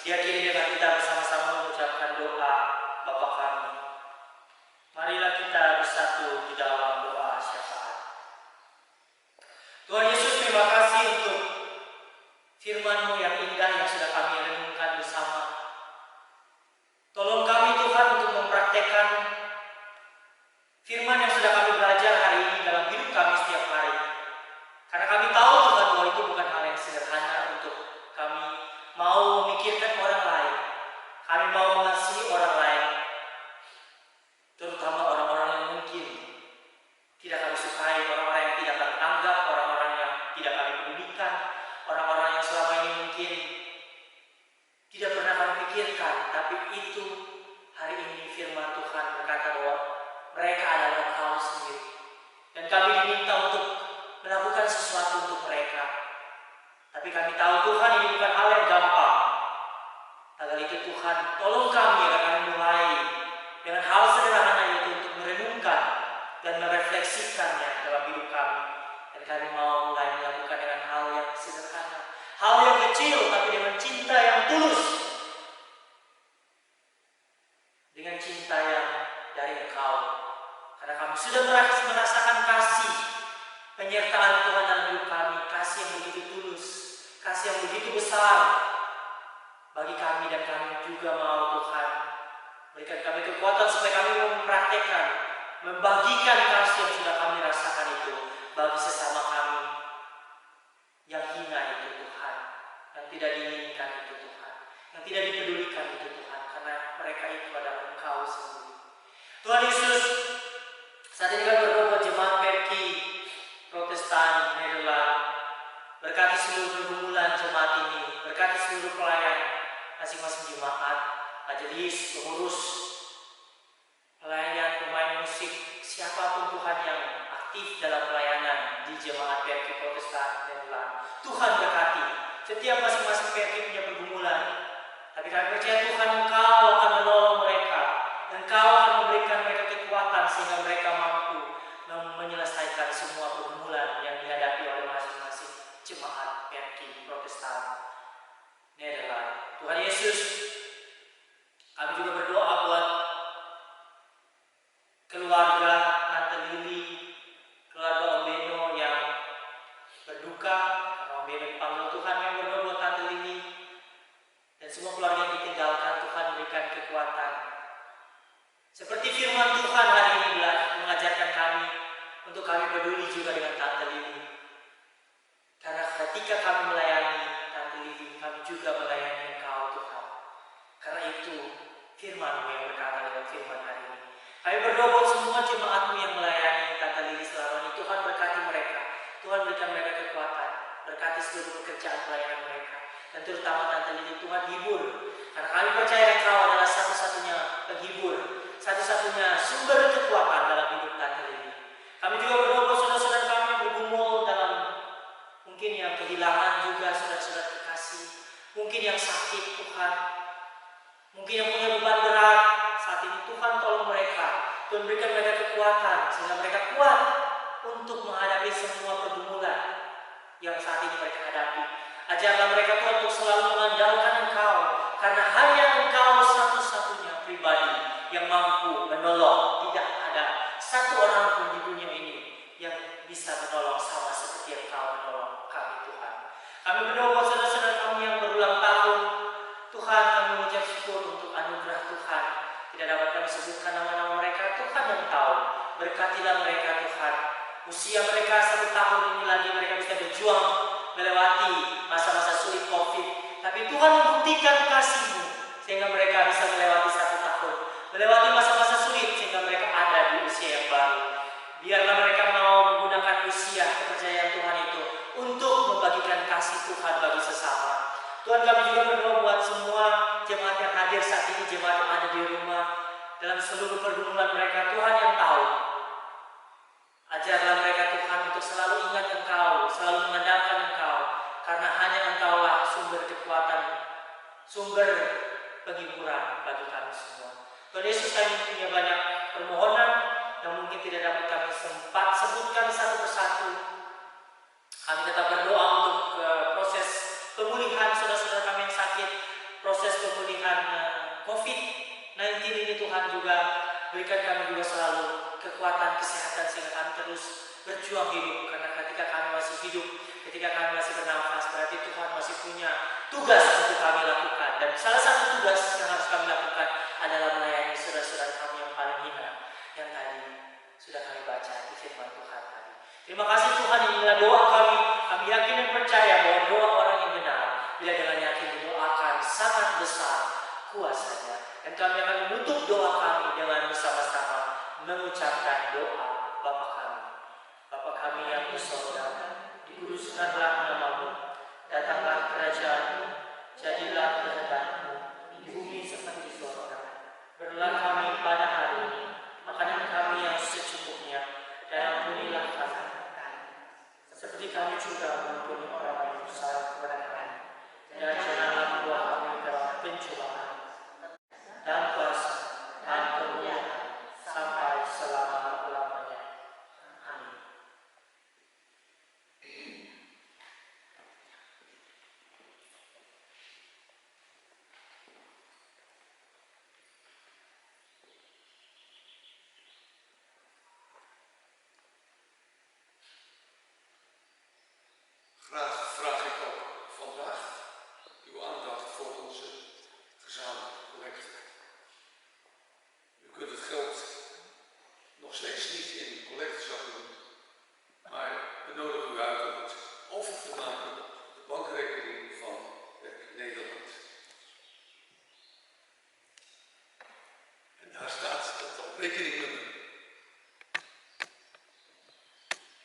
diakhiri dengan kita bersama-sama mengucapkan doa Bapa kami. Marilah kita bersatu di dalam doa syafaat. Tuhan Yesus, terima kasih untuk firman-Mu yang indah yang sudah kami renungkan bersama. Tolong kami Tuhan untuk mempraktekkan firman yang sudah kami belajar hari ini dalam hidup kami setiap hari. Karena kami tahu Tuhan bahwa itu bukan hal yang sederhana untuk kami mau memikirkan orang lain. Kami mau mengasihi orang lain, terutama orang-orang yang mungkin tidak kami sukai, orang-orang yang tidak kami anggap, orang-orang yang tidak kami pedulikan, orang-orang yang selama ini mungkin tidak pernah kami pikirkan. Tapi itu hari ini firman Tuhan berkata bahwa mereka adalah Engkau sendiri, dan kami diminta untuk melakukan sesuatu untuk mereka. Tapi kami tahu Tuhan ini bukan hal yang gampang. Agar itu Tuhan, tolong kami agar kami mulai dengan hal sederhana itu untuk merenungkan dan merefleksikannya dalam hidup kami. Dan kami mau mulai melakukan dengan hal yang sederhana, hal yang kecil tapi dengan cinta yang tulus, dengan cinta yang dari Engkau. Karena kami sudah merasakan kasih penyertaan Tuhan dalam hidup kami, kasih yang begitu tulus, kasih yang begitu besar bagi kami, dan kami juga mau Tuhan berikan kami kekuatan supaya kami mau mempraktekkan, membagikan kasih yang sudah kami rasakan itu bagi sesama kami yang hina itu Tuhan, yang tidak diinginkan itu Tuhan, yang tidak dipedulikan itu Tuhan, karena mereka itu adalah Engkau sendiri. Tuhan Yesus, saat ini kami berdoa buat jemaat Perki Protestan Nederland. Berkati seluruh pergumulan jemaat ini, berkati seluruh pelayan masing-masing jemaat, majelis, pengurus, pelayan, pemain musik, siapapun Tuhan yang aktif dalam pelayanan di jemaat Perki Protestan Nederland. Tuhan berkati setiap masing-masing Perki punya pergumulan, tapi kami percaya Tuhan Engkau akan menolong mereka, Engkau akan memberikan mereka kekuatan sehingga mereka mampu menyelesaikan semua pergumulan yang dihadapi oleh masing-masing jemaat Perki Protestan Nederland. Tuhan Yesus, kami juga berdoa buat keluarga Tante Lili, keluarga Om Beno yang berduka karena Om Beno dipanggil Tuhan. Yang berdoa buat Tante Lili dan semua keluarga yang ditinggalkan. Tuhan berikan kekuatan. Seperti firman Tuhan hari ini mengajarkan kami untuk kami peduli juga dengan Tante Lili. Karena ketika kami melayani Tante Lili, kami juga melayani Engkau Tuhan. Karena itu firman-Mu yang berkata lewat firman hari ini. Kami berdoa buat semua jemaat-Mu yang melayani Tante Lili selama ini. Tuhan berkati mereka, Tuhan berikan mereka kekuatan, berkati seluruh pekerjaan pelayanan mereka, dan terutama Tante Lili Tuhan hibur. Karena kami percaya Engkau adalah satu-satunya penghibur, satu-satunya sumber kekuatan dalam hidup Tante Lili. Kami juga berdoa buat saudara-saudara kami yang bergumul dalam mungkin yang kehilangan juga saudara-saudara kekasih, mungkin yang sakit Tuhan, mungkin yang punya beban berat saat ini. Tuhan tolong mereka, Tuhan berikan mereka kekuatan sehingga mereka kuat untuk menghadapi semua pergumulan yang saat ini mereka hadapi. Ajarlah mereka Tuhan untuk selalu mengandalkan Engkau, karena hanya Engkau satu-satunya pribadi yang mampu menolong. Tidak ada satu orang pun di dunia ini yang bisa menolong sama seperti Engkau menolong kami Tuhan. Kami berdoa buat saudara-saudara kami yang berulang tahun. Tuhan, kami mengucap syukur untuk anugerah Tuhan. Tidak dapat kami sebutkan nama-nama mereka, Tuhan yang tahu. Berkatilah mereka Tuhan. Usia mereka 1 tahun ini lagi mereka bisa berjuang melewati masa-masa sulit COVID. Tapi Tuhan membuktikan kasih-Mu sehingga mereka bisa melewati 1 tahun, melewati masa-masa sulit sehingga mereka ada di usia yang baru. Biarlah mereka mau menggunakan usia kepercayaan Tuhan itu untuk membagikan kasih Tuhan bagi sesama. Tuhan, kami juga berdoa buat semua jemaat yang hadir saat ini, jemaat yang ada di rumah, dalam seluruh pergumulan mereka. Tuhan yang tahu. Ajarlah mereka Tuhan untuk selalu ingat Engkau, selalu mengandalkan Engkau, karena hanya Engkaulah sumber kekuatan, sumber penghiburan bagi kami semua. Tuhan Yesus, kami punya banyak permohonan yang mungkin tidak dapat kami sempat sebutkan satu persatu. Kami tetap berjuang hidup, karena ketika kami masih hidup, ketika kami masih bernafas, berarti Tuhan masih punya tugas untuk kami lakukan. Dan salah satu tugas yang harus kami lakukan adalah melayani saudara-saudara kami yang paling hina, yang tadi sudah kami baca di firman Tuhan tadi. Terima kasih Tuhan, inilah doa kami. Kami yakin dan percaya bahwa doa orang yang benar, bila dengan yakin didoakan, sangat besar kuasanya. Dan kami akan menutup doa kami dengan bersama-sama mengucapkan doa Bapa kami. Bapa kami yang di sorga, dikuduskanlah namamu, datanglah kerajaanmu, jadilah kehendak-mu di bumi seperti di sorga. Berilah kami pada hari ini makanan kami yang secukupnya, dan ampunilah kami, seperti kami juga mengampuni orang yang bersalah kepada kami. Dan janganlah membawa kami ke dalam pencobaan, dan kuasa dan kemuliaan sampai selama-lamanya. Amin. Graag vraag ik ook vandaag uw aandacht voor onze gezamenlijke collecte. U kunt het geld nog steeds niet in de collectezak doen, maar we nodigen u uit om het over te maken op de bankrekening van Werk Nederland. En daar staat dat rekeningnummer.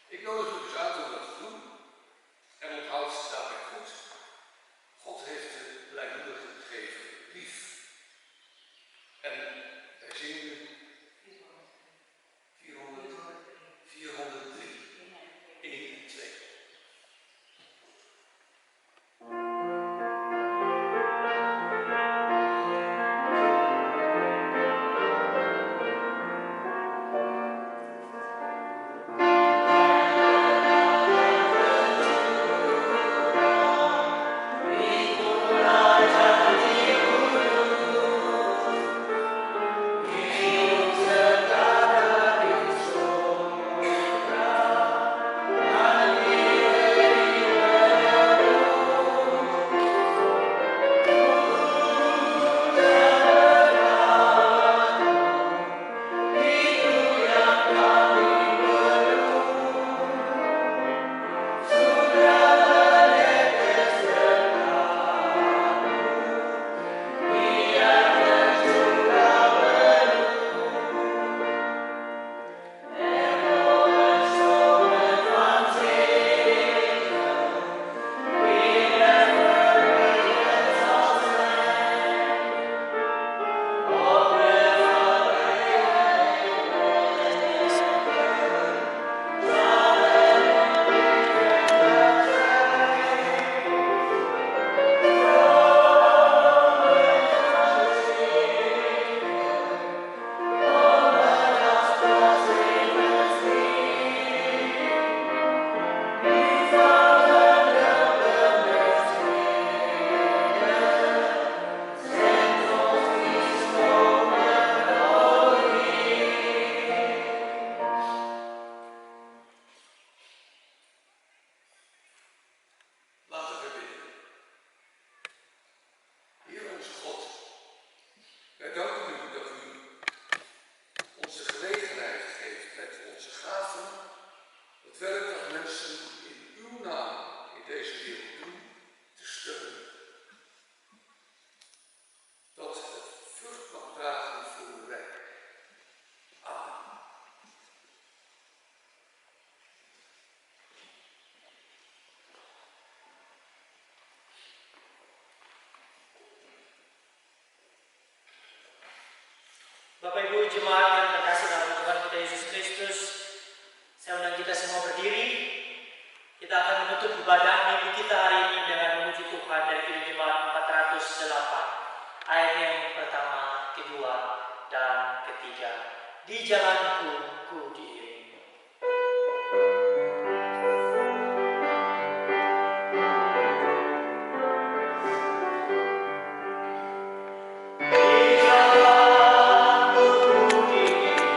Ik nodig u dus uit om dat te doen. En onthoud daarbij goed, God heeft de blijmoedige gegeven lief. En wij zingen nu 403, 1 en 2. Bapak Ibu jemaat yang terkasih dalam Tuhan kita Yesus Kristus, saya undang kita semua berdiri. Kita akan menutup ibadah minggu kita hari ini dengan memuji Tuhan dari Kidung Jemaat 408 ayat yang pertama, kedua, dan ketiga. Di jalanku ku diiringi. Di jalanku ku diiringi.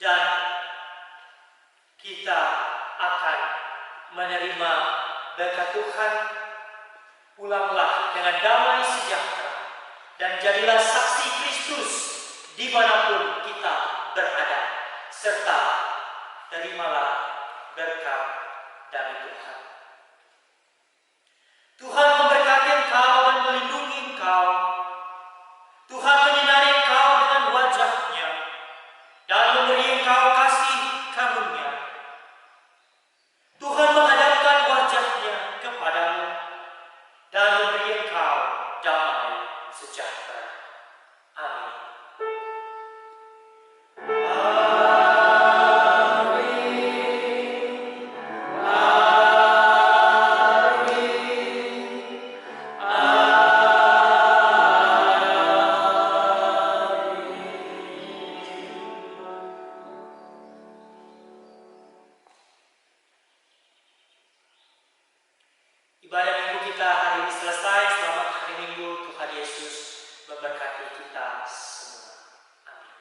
dan kita akan menerima berkat Tuhan. Pulanglah dengan damai sejahtera dan jadilah saksi Kristus dimanapun kita berada, serta terimalah berkat dari Tuhan. Tuhan memberkati engkau dan melindungi engkau. Tuhan menyinari engkau dengan wajah-Nya dan memberi engkau kasih karunia. Tuhan menghadapkan wajah-Nya kepadamu dan memberi engkau damai sejahtera. Amin. Ibadah minggu kita hari ini selesai. Selamat hari Minggu. Tuhan Yesus memberkati kita semua. Amin.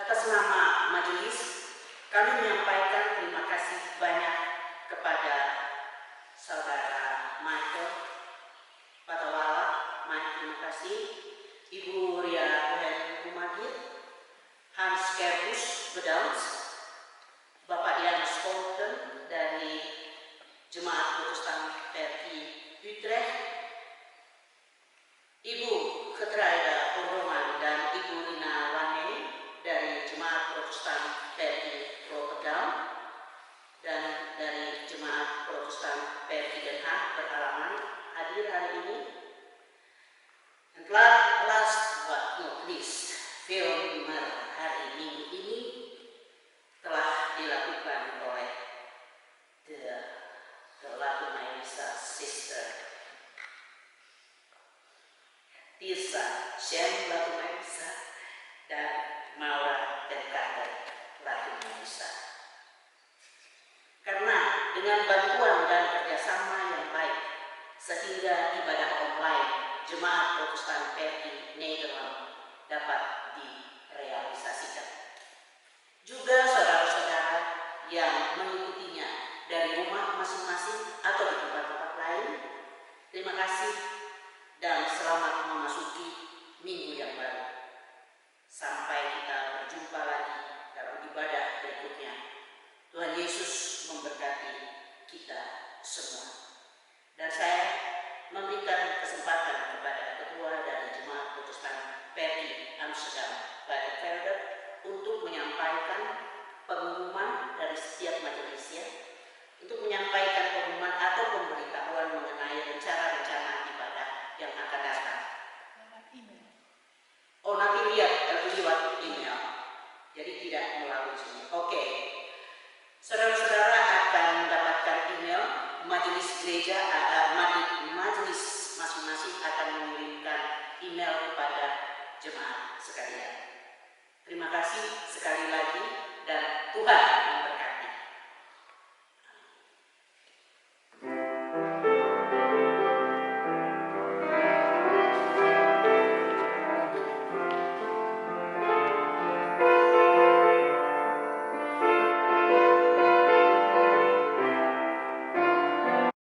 Atas nama majelis, kami menyampaikan terima kasih banyak kepada Saudara Michael Patawala, terima kasih, Ibu Ria Cohen Humagir, Hans Kerkus Bedauns, Bapak Janus Colton dari Jemaat Protestan PRI Utrecht, Ibu Getraida Pondongan dan Ibu Rina Waneni dari Jemaat Protestan PRI Rotterdam dan dari Jemaat Protestan PRI Den Haag berhalangan hadir hari ini. And last but not least, film hari Minggu ini telah dilakukan oleh the Latumahisa Sister Tirsa Shem Latumahisa dan Maura dan Kader Latumahisa. Karena dengan bantuan dan kerjasama yang baik, sehingga ibadah online Jemaat Protestan PRI Nederland dapat direalisasikan. Juga saudara-saudara yang mengikutinya dari rumah masing-masing atau di tempat-tempat lain, terima kasih dan selamat memasuki minggu yang baru. Sampai kita berjumpa lagi dalam ibadah berikutnya. Tuhan Yesus memberkati kita semua. Dan saya memberikan kesempatan kepada Ketua dari Jemaat Protestan PRI Amsterdam, Pak Velder, untuk menyampaikan pengumuman dari setiap majelisnya, untuk menyampaikan pengumuman atau pemberitahuan mengenai rencana-rencana ibadah yang akan datang. Oh, nanti lewat email, jadi tidak melalui sini. Oke, saudara-saudara akan mendapatkan email. Majelis gereja, majelis masing-masing akan mengirimkan email kepada jemaat sekalian. Terima kasih sekali lagi dan Tuhan